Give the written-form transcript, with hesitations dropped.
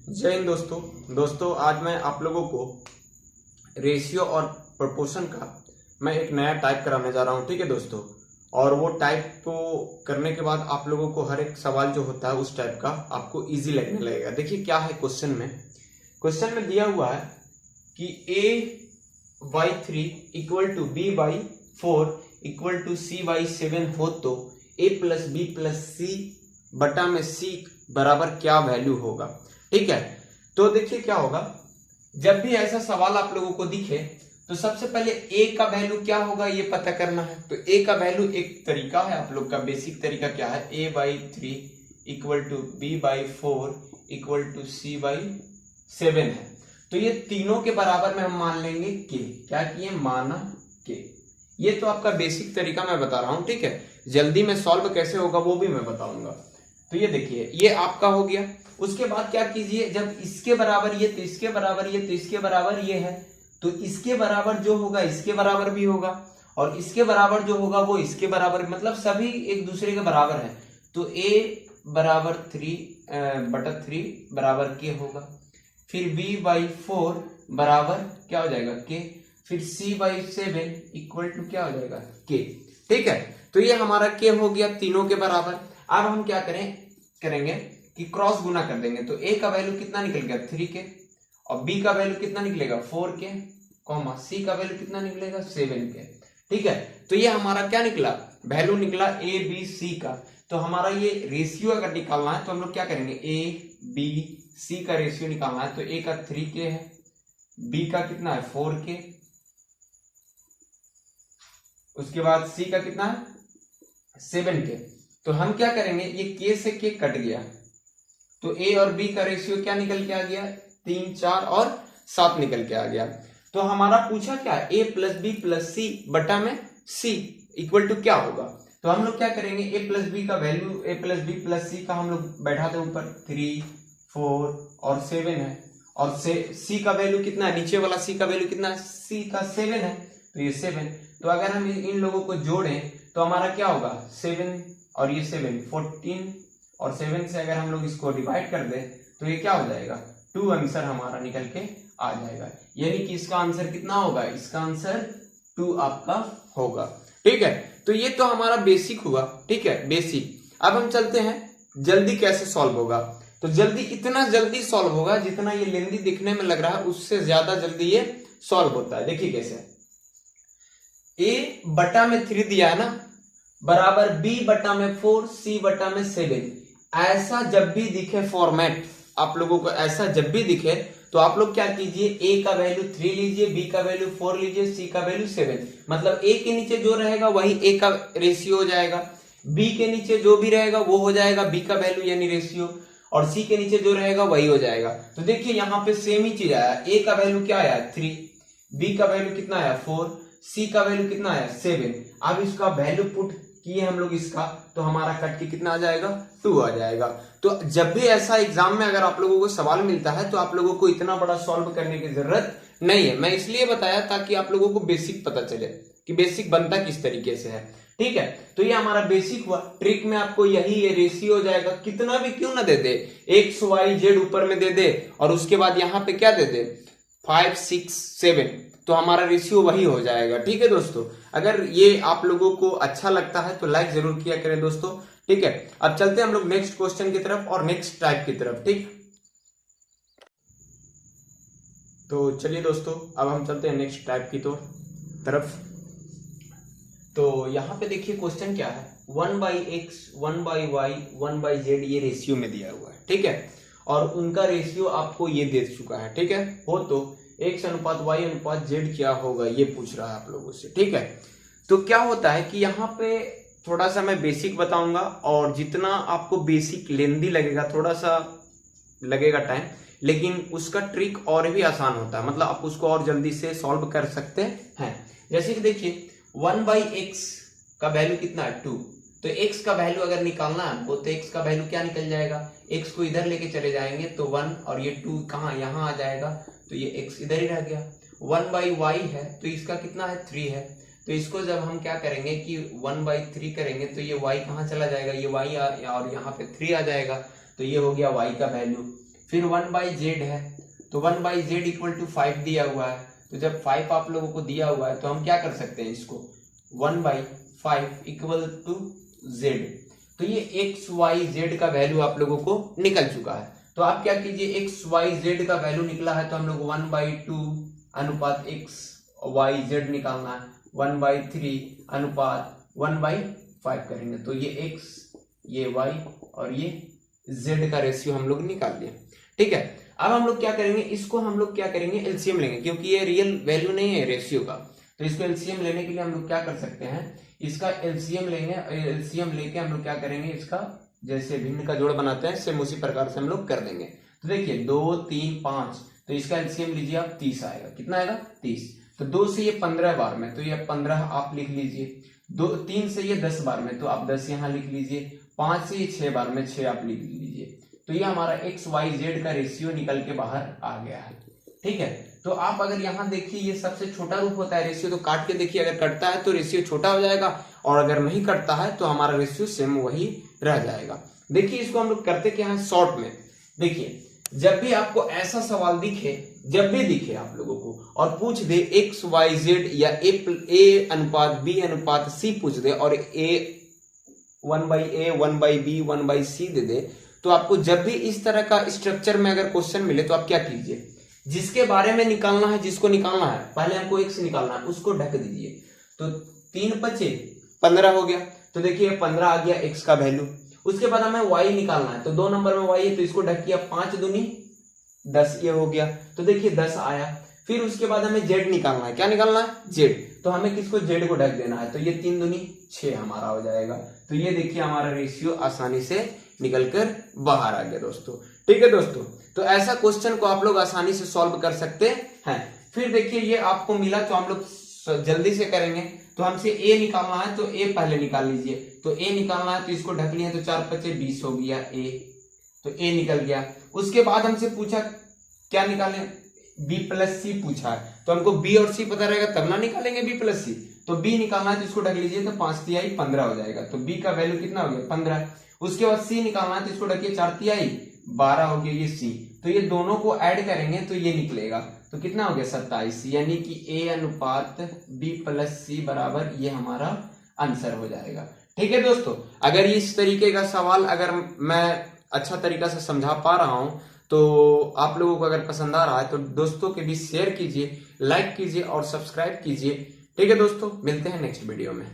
जय हिंद दोस्तों आज मैं आप लोगों को रेशियो और प्रोपोर्शन का मैं एक नया टाइप कराने जा रहा हूं। ठीक है दोस्तों, और वो टाइप को करने के बाद आप लोगों को हर एक सवाल जो होता है उस टाइप का आपको इजी लगने लगेगा। देखिए क्या है क्वेश्चन में दिया हुआ है कि a/3 equal to b/4 equal to c/7 हो तो a प्लस बी प्लस सी बटा में c बराबर क्या वैल्यू होगा। ठीक है, तो देखिए क्या होगा, जब भी ऐसा सवाल आप लोगों को दिखे तो सबसे पहले a का वैल्यू क्या होगा ये पता करना है। तो a का वैल्यू एक तरीका है, आप लोग का बेसिक तरीका क्या है, a/3 equal to b/4 equal to c/7 है। तो ये तीनों के बराबर में हम मान लेंगे k। क्या किए, माना k। ये तो आपका बेसिक तरीका मैं बता रहा हूं। ठीक है, जल्दी में सॉल्व कैसे होगा वो भी मैं बताऊंगा। तो ये देखिए ये आपका हो गया। उसके बाद क्या कीजिए, जब इसके बराबर ये तो इसके बराबर ये तो इसके बराबर ये है, तो इसके बराबर जो होगा इसके बराबर भी होगा और इसके बराबर जो होगा वो इसके बराबर, मतलब सभी एक दूसरे के बराबर है। तो a बराबर 3/3 बराबर k होगा, फिर b/4 बराबर क्या हो जाएगा k, फिर c/7 इक्वल टू क्या हो जाएगा k। ठीक है, तो ये हमारा k हो गया तीनों के बराबर। अब हम क्या करेंगे कि क्रॉस गुना कर देंगे। तो a का वैल्यू कितना निकल गया 3k और b का वैल्यू कितना निकलेगा 4k, कॉमा c का वैल्यू कितना निकलेगा 7k। ठीक है, तो ये हमारा क्या निकला, वैल्यू निकला a b c का। तो हमारा ये रेशियो अगर निकालना है तो हम लोग क्या करेंगे, a b c का रेशियो निकालना है। तो a का 3k है, b का कितना है 4k, उसके बाद c का कितना है 7k। तो हम क्या करेंगे, ये k से k कट गया तो a और b का रेशियो क्या निकल के आ गया, 3 4 और 7 निकल के आ गया। तो हमारा पूछा क्या, a प्लस बी प्लस सी बटा में c इक्वल टू क्या होगा। तो हम लोग क्या करेंगे, a प्लस बी का value a plus B plus C का हम लोग बैठा दे ऊपर, 3 4 और 7 है, और c का वैल्यू कितना है, नीचे वाला c का वैल्यू कितना है, c का 7 है, तो ये 7। तो अगर हम इन लोगों को जोड़ें तो हमारा क्या होगा, 7 और ये 7 14 और 7 से अगर हम लोग इसको डिवाइड कर दें तो ये क्या हो जाएगा 2 आंसर हमारा निकल के आ जाएगा। यानी कि इसका आंसर कितना होगा, इसका आंसर 2 आपका होगा। ठीक है, तो ये तो हमारा बेसिक हुआ। ठीक है, बेसिक। अब हम चलते हैं जल्दी कैसे सॉल्व होगा। तो जल्दी इतना जल्दी सॉल्व होगा जितना ये लेंदी दिखने में लग रहा है उससे ज्यादा जल्दी ये सॉल्व होता है। देखिए कैसे, a बटा में 3 दिया है ना, बराबर b बटा में 4 c बटा में 7। ऐसा जब भी दिखे फॉर्मेट, आप लोगों को ऐसा जब भी दिखे तो आप लोग क्या कीजिए, a का वैल्यू 3 लीजिए, b का वैल्यू 4 लीजिए, c का वैल्यू 7। मतलब a के नीचे जो रहेगा वही a का रेशियो हो जाएगा, b के नीचे जो भी रहेगा वो हो जाएगा b का वैल्यू यानी रेशियो, और c के नीचे जो रहेगा वही हो जाएगा। तो देखिए यहाँ पे सेम ही चीज आया, a का वैल्यू क्या आया 3, b का वैल्यू कितना आया 4, c का वैल्यू कितना आया 7। अब इसका वैल्यू पुट किए हम लोग इसका, तो हमारा कट के कितना आ जाएगा 2 आ जाएगा। तो जब भी ऐसा एग्जाम में अगर आप लोगों को सवाल मिलता है तो आप लोगों को इतना बड़ा सॉल्व करने की जरूरत नहीं है। मैं इसलिए बताया ताकि आप लोगों को बेसिक पता चले कि बेसिक बनता किस तरीके से है। ठीक है, तो ये हमारा बेसिक हुआ। ट्रिक में आपको यही ये रेशियो हो जाएगा, कितना भी क्यों ना दे दे, एक्स वाई जेड ऊपर में दे दे और उसके बाद यहाँ पे क्या दे दे 5 6 7, तो हमारा रेशियो वही हो जाएगा। ठीक है दोस्तों, अगर ये आप लोगों को अच्छा लगता है तो लाइक जरूर किया करें दोस्तों। ठीक है, अब चलते हैं हम लोग नेक्स्ट क्वेश्चन की तरफ और नेक्स्ट टाइप की तरफ। ठीक, तो चलिए दोस्तों अब हम चलते हैं नेक्स्ट टाइप की तरफ। तो यहाँ पे देखिए क्वेश्चन क्या है, 1/x 1/y 1/z ये रेशियो में दिया हुआ है। ठीक है, और उनका रेशियो आपको ये दे चुका है। ठीक है, हो तो x अनुपात y अनुपात z क्या होगा ये पूछ रहा है आप लोगों से। ठीक है, तो क्या होता है कि यहाँ पे थोड़ा सा मैं बेसिक बताऊंगा, और जितना आपको बेसिक लेंदी लगेगा, थोड़ा सा लगेगा टाइम, लेकिन उसका ट्रिक और भी आसान होता है, मतलब आप उसको और जल्दी से सॉल्व कर सकते हैं। जैसे कि देखिए 1/x का वैल्यू कितना है 2, तो x का वैल्यू अगर निकालना है हमको तो x का वैल्यू क्या निकल जाएगा, x को इधर लेके चले जाएंगे तो 1 और ये 2 कहाँ यहाँ आ जाएगा, तो ये x इधर ही रह गया। 1/y है तो इसका कितना है 3 है, तो इसको जब हम क्या करेंगे कि 1/3 करेंगे तो ये y कहाँ चला जाएगा, ये y और यहाँ पे 3 आ जाएगा, तो ये हो गया y का वैल्यू। फिर 1/z है, तो 1/z इक्वल टू 5 दिया हुआ है। तो जब 5 आप लोगों को दिया हुआ है तो हम क्या कर सकते हैं, इसको 1/5 इक्वल टू z। तो ये x y z का वैल्यू आप लोगों को निकल चुका है। तो आप क्या कीजिए, x y z का वैल्यू निकला है तो हम लोग 1/2 अनुपात x y z निकालना है, 1/3 अनुपात 1/5 करेंगे। तो ये x, ये y और ये z का रेशियो हम लोग निकाल दिए। ठीक है, अब हम लोग क्या करेंगे, इसको हम लोग क्या करेंगे, एलसीएम लेंगे, क्योंकि ये रियल वैल्यू नहीं है रेशियो का। तो इसको एलसीएम लेने के लिए हम लोग क्या कर सकते हैं, इसका एलसीएम लेंगे। एलसीएम लेके हम लोग क्या करेंगे, इसका जैसे भिन्न का जोड़ बनाते हैं सेम उसी प्रकार से हम लोग कर देंगे। तो देखिए 2 3 5, तो इसका एलसीएम लीजिए आप 30 आएगा। कितना आएगा, 30। तो 2 से ये 15 बार में, तो ये 15 आप लिख लीजिए। 3 से ये 10 बार में, तो आप 10 यहाँ लिख लीजिए। 5 से ये 6 बार में, 6 आप लिख लीजिए। तो ये हमारा एक्स वाई जेड का रेशियो निकल के बाहर आ गया है। ठीक है, तो आप अगर यहाँ देखिए ये सबसे छोटा रूप होता है रेशियो, तो काट के देखिए, अगर कटता है तो रेशियो छोटा हो जाएगा, और अगर नहीं कटता है तो हमारा रेशियो सेम वही रह जाएगा। देखिए इसको हम लोग करते क्या है शॉर्ट में। देखिए जब भी आपको ऐसा सवाल दिखे, जब भी दिखे आप लोगों को और पूछ दे एक्स वाई जेड या ए अनुपात बी अनुपात सी पूछ दे, और ए 1/a 1/b 1/c दे दे, तो आपको जब भी इस तरह का स्ट्रक्चर में अगर क्वेश्चन मिले तो आप क्या कीजिए, जिसके बारे में निकालना है, जिसको निकालना है, पहले हमको एक्स निकालना है, उसको ढक दीजिए। तो 3 5 15 हो गया। तो देखिए 15 आ गया एक्स का वैल्यू। उसके बाद हमें वाई निकालना है, तो 2 नंबर में वाई है, तो इसको ढक किया, 5 दूनी 10 ये हो गया। तो देखिए 10 आया। फिर उसके बाद हमें जेड निकालना है। क्या निकालना है, जेड। तो हमें किसको, जेड को ढक देना है। तो ये 3 दूनी 6 हमारा हो जाएगा। तो ये देखिए हमारा रेशियो आसानी से निकलकर बाहर आ गया दोस्तों। ठीक है दोस्तों, तो ऐसा क्वेश्चन को आप लोग आसानी से सॉल्व कर सकते हैं। फिर देखिए ये आपको मिला, तो हम लोग जल्दी से करेंगे। तो हमसे ए निकालना है, तो ए पहले निकाल लीजिए। तो ए निकालना है, तो इसको ढक लिया, तो 4 5 20 हो गया ए। तो ए निकल गया। उसके बाद हमसे पूछा क्या निकालें, बी प्लस सी पूछा है, तो हमको बी और सी पता रहेगा तब ना निकालेंगे बी प्लस सी। तो बी निकालना है, तो इसको ढक लीजिए, तो 5 तिहाई 15 हो जाएगा। तो बी का वैल्यू कितना हो गया, 15। उसके बाद सी निकालना है, तो इसको ढकिए, 4 तिहाई 12 हो गया, ये सी। तो ये दोनों को ऐड करेंगे तो ये निकलेगा। तो कितना हो गया, 27। यानी कि ए अनुपात बी प्लस सी बराबर ये हमारा आंसर हो जाएगा। ठीक है दोस्तों, अगर इस तरीके का सवाल अगर मैं अच्छा तरीका से समझा पा रहा हूं, तो आप लोगों को अगर पसंद आ रहा है तो दोस्तों के बीच शेयर कीजिए, लाइक कीजिए और सब्सक्राइब कीजिए। ठीक है दोस्तों, मिलते हैं नेक्स्ट वीडियो में।